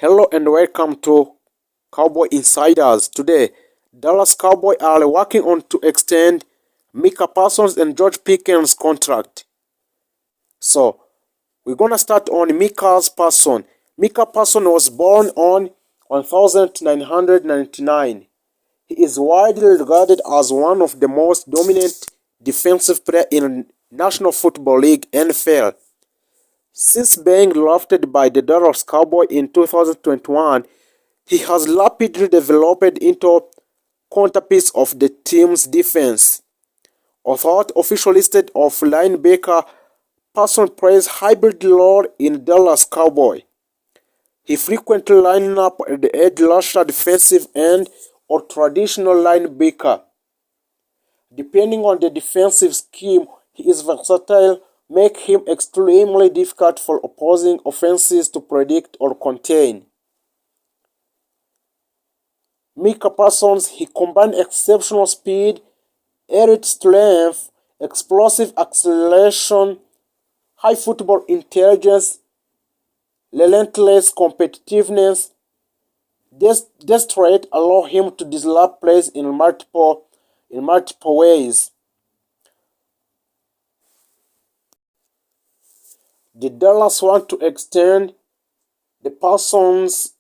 Hello and welcome to Cowboy Insiders. Today, Dallas Cowboys are working on to extend Micah Parsons and George Pickens' contract. So, we're gonna start on Micah Parsons. Micah Parsons was born on 1999. He is widely regarded as one of the most dominant defensive players in National Football League (NFL). Since being drafted by the Dallas Cowboys in 2021, he has rapidly developed into centerpiece of the team's defense. Although official listed of linebacker, Parsons plays hybrid role in Dallas Cowboys. He frequently lines up at the edge rusher, defensive end, or traditional linebacker. Depending on the defensive scheme, he is versatile, make him extremely difficult for opposing offenses to predict or contain. Micah Parsons, he combines exceptional speed, elite strength, explosive acceleration, high football intelligence, relentless competitiveness. This trait allow him to disrupt plays in multiple ways. The Dallas want to extend the Parsons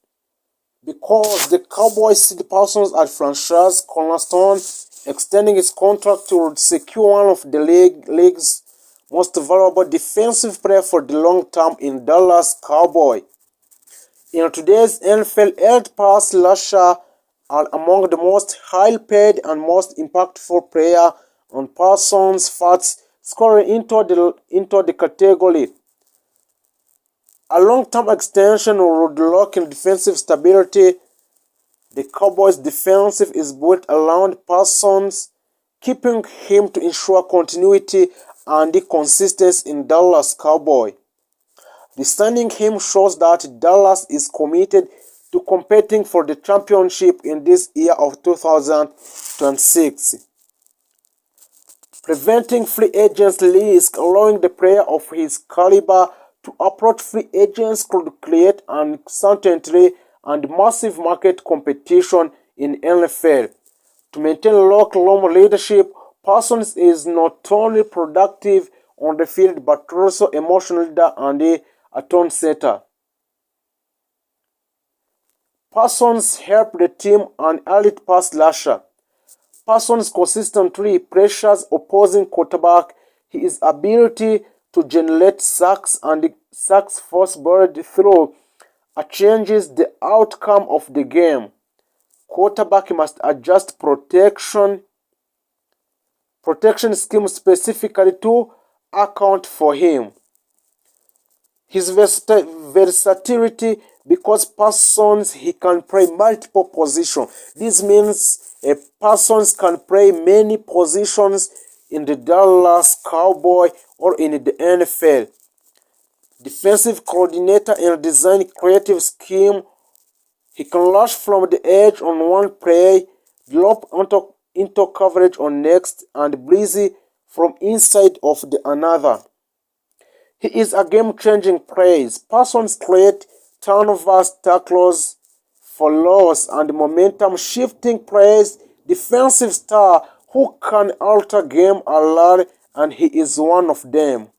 because the Cowboys see the Parsons as franchise cornerstone. Extending his contract to secure one of the league's most valuable defensive players for the long term in Dallas Cowboys. In today's NFL, elite pass rushers are among the most highly paid and most impactful players on Parsons' fats scoring into the category. A long-term extension would lock in defensive stability. The Cowboys' defensive is built around Parsons, keeping him to ensure continuity and consistency in Dallas Cowboys. The signing him shows that Dallas is committed to competing for the championship in this year of 2026. Preventing free agents' risk, allowing the player of his caliber to approach free agents could create uncertainty and massive market competition in NFL. To maintain long-term leadership, Parsons is not only productive on the field but also emotional leader and a tone setter. Parsons helped the team an elite pass rusher. Parsons consistently pressures opposing quarterback. His ability to generate sacks and sacks force bird through changes the outcome of the game. Quarterback must adjust protection scheme specifically to account for him. His versatility, because Parsons he can play multiple positions. This means a Parsons can play many positions in the Dallas Cowboys or in the NFL. Defensive coordinator and design creative scheme. He can rush from the edge on one play, drop into coverage on next, and breezy from inside of the another. He is a game-changing player. Parsons create turnovers, tackles for loss, and momentum-shifting plays. Defensive star who can alter game a lot, and he is one of them.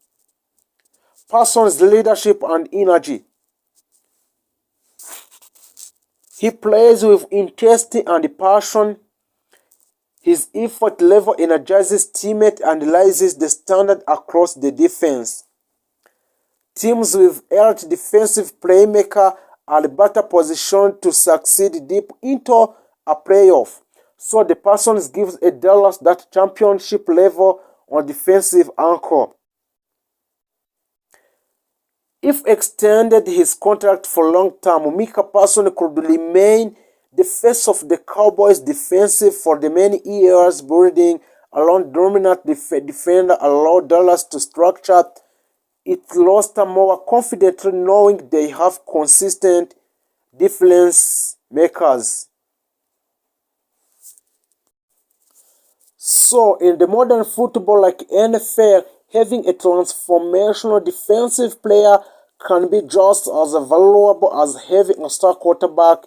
Parsons' leadership and energy. He plays with intensity and passion. His effort level energizes teammates and raises the standard across the defense. Teams with elite defensive playmaker are better positioned to succeed deep into a playoff. So the Parsons gives a Dallas that championship level on defensive anchor. If extended his contract for long term, Micah Parsons could remain the face of the Cowboys defensive for the many years, building around dominant defender allowed Dallas to structure its roster more confidently, knowing they have consistent difference makers. So in the modern football like NFL, having a transformational defensive player can be just as valuable as having a star quarterback.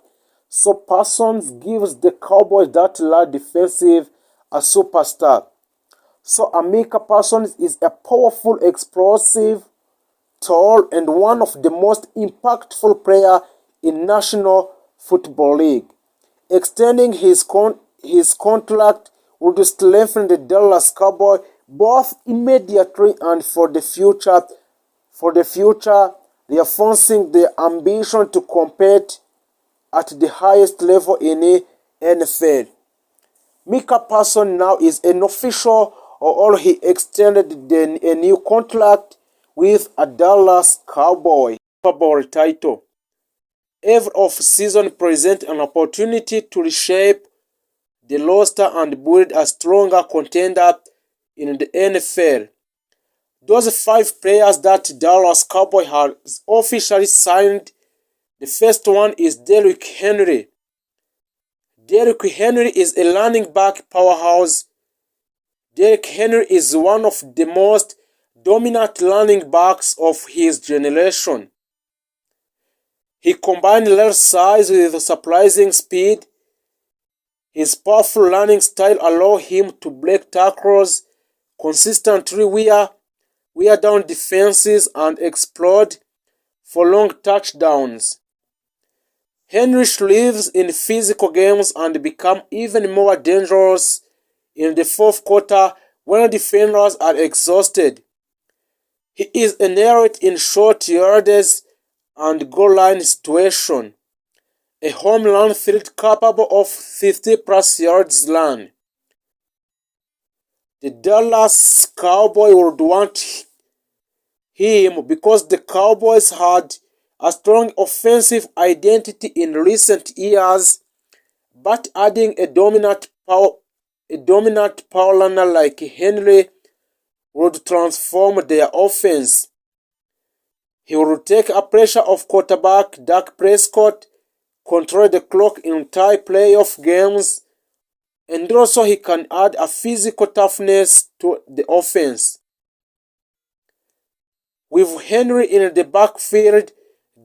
So Parsons gives the Cowboys that large defensive a superstar. So Micah Parsons is a powerful, explosive, tall, and one of the most impactful players in National Football League. Extending his contract would strengthen the Dallas Cowboys both immediately and for the future. Reinforcing their ambition to compete at the highest level in the NFL. Micah Parsons now is an official, or he extended a new contract with a Dallas Cowboy Super Bowl title. Every off-season presents an opportunity to reshape the roster and build a stronger contender in the NFL. Those 5 players that Dallas Cowboys has officially signed, the first one is Derrick Henry. Derrick Henry is a running back powerhouse. Derrick Henry is one of the most dominant running backs of his generation. He combined large size with surprising speed. His powerful running style allows him to break tackles consistently, wear down defenses, and explode for long touchdowns. Henry thrives in physical games and becomes even more dangerous in the fourth quarter when defenders are exhausted. He is an elite in short yardage and goal line situation. A home run threat capable of 50-plus yards run. The Dallas Cowboys would want him because the Cowboys had a strong offensive identity in recent years, but adding a dominant power runner like Henry would transform their offense. He would take a pressure off quarterback Dak Prescott, control the clock in tight playoff games, and also he can add a physical toughness to the offense. With Henry in the backfield,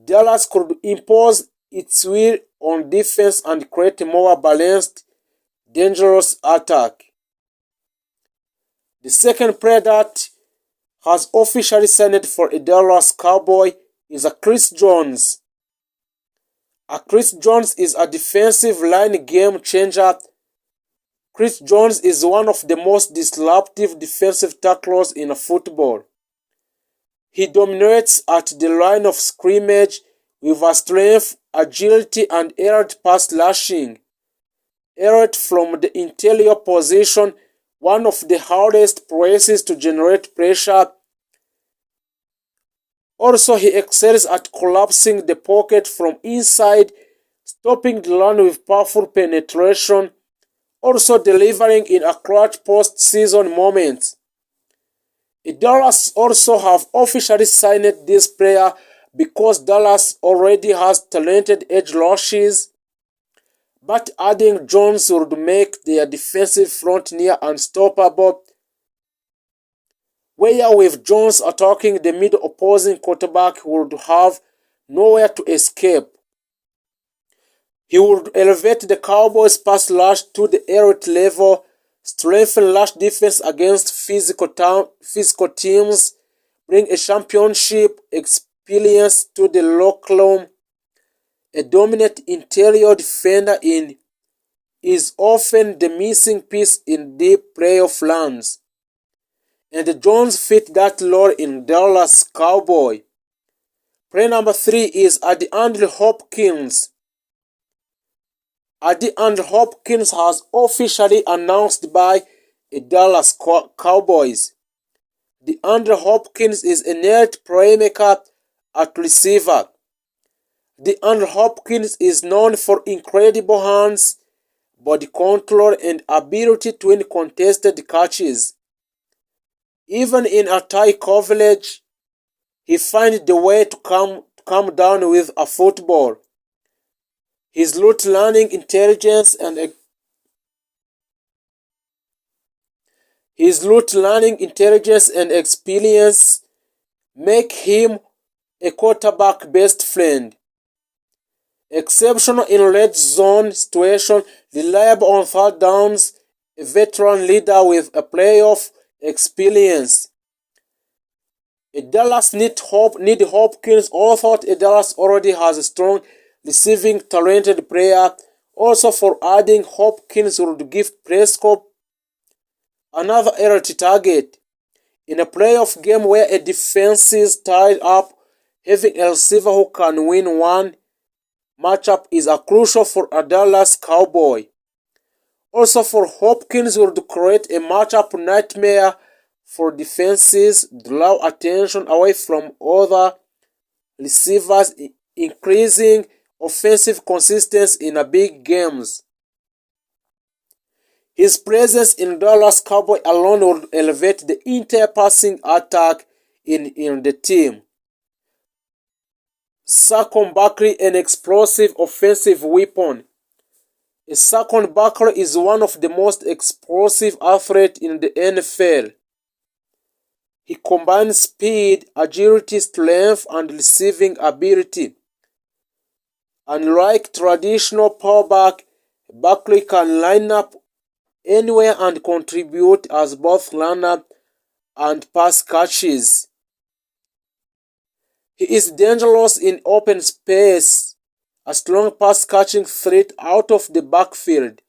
Dallas could impose its will on defense and create a more balanced, dangerous attack. The second player that has officially signed for a Dallas Cowboy is a Chris Jones. Chris Jones is a defensive line game changer. Chris Jones is one of the most disruptive defensive tacklers in football. He dominates at the line of scrimmage with a strength, agility, and elite pass rushing. Elite from the interior position, one of the hardest presses to generate pressure. Also, he excels at collapsing the pocket from inside, stopping the run with powerful penetration, also delivering in a clutch post-season moments. Dallas also have officially signed this player because Dallas already has talented edge rushes, but adding Jones would make their defensive front near unstoppable, where with Jones attacking the middle, opposing quarterback would have nowhere to escape. He would elevate the Cowboys' pass rush to the elite level, strengthen rush defense against physical teams, bring a championship experience to the locker room. A dominant interior defender is often the missing piece in deep playoff runs, and Jones fit that role in Dallas Cowboy. Player number 3 is DeAndre Hopkins. DeAndre Hopkins has officially announced by the Dallas Cowboys. DeAndre Hopkins is a elite playmaker at receiver. DeAndre Hopkins is known for incredible hands, body control, and ability to win contested catches. Even in a tight coverage, he finds the way to come down with a football. His route running intelligence and experience make him a quarterback best friend. Exceptional in red zone situation, reliable on third downs, a veteran leader with a playoff experience. A Dallas need Hopkins, although Dallas already has a strong receiving talented player. Also for adding Hopkins would give Prescott another area to target. In a playoff game where a defense is tied up, having a receiver who can win one matchup is a crucial for a Dallas Cowboy. Also for Hopkins would create a matchup nightmare for defenses, draw attention away from other receivers, increasing offensive consistency in a big games. His presence in Dallas Cowboy alone would elevate the entire passing attack in the team. Saquon Barkley, an explosive offensive weapon. Saquon Barkley is one of the most explosive athletes in the NFL. He combines speed, agility, strength, and receiving ability. Unlike traditional powerback, Barkley can line up anywhere and contribute as both runner and pass catches. He is dangerous in open space, a strong pass-catching threat out of the backfield.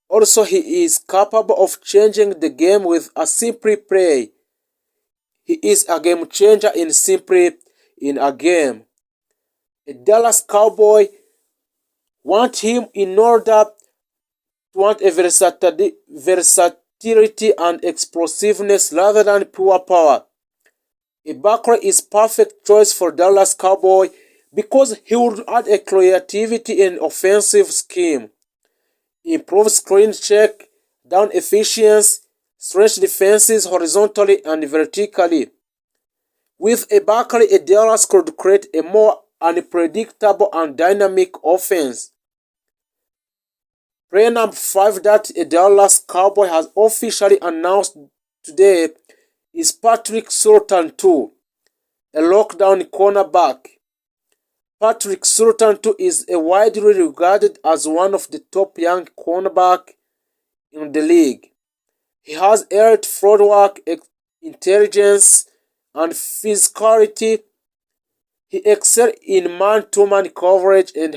Also, he is capable of changing the game with a simple play. He is a game changer in a game. A Dallas Cowboy want him in order to want a versatility and explosiveness rather than pure power. A Barkley is perfect choice for Dallas Cowboy because he would add a creativity and offensive scheme, improve screen check, down efficiency, stretch defenses horizontally and vertically. With a Barkley, a Dallas could create a more unpredictable and dynamic offense. Player number 5 that a Dallas Cowboy has officially announced today is Patrick Surtain II, a lockdown cornerback. Patrick Surtain II is widely regarded as one of the top young cornerbacks in the league. He has elite footwork, intelligence, and physicality. He excels in man-to-man coverage and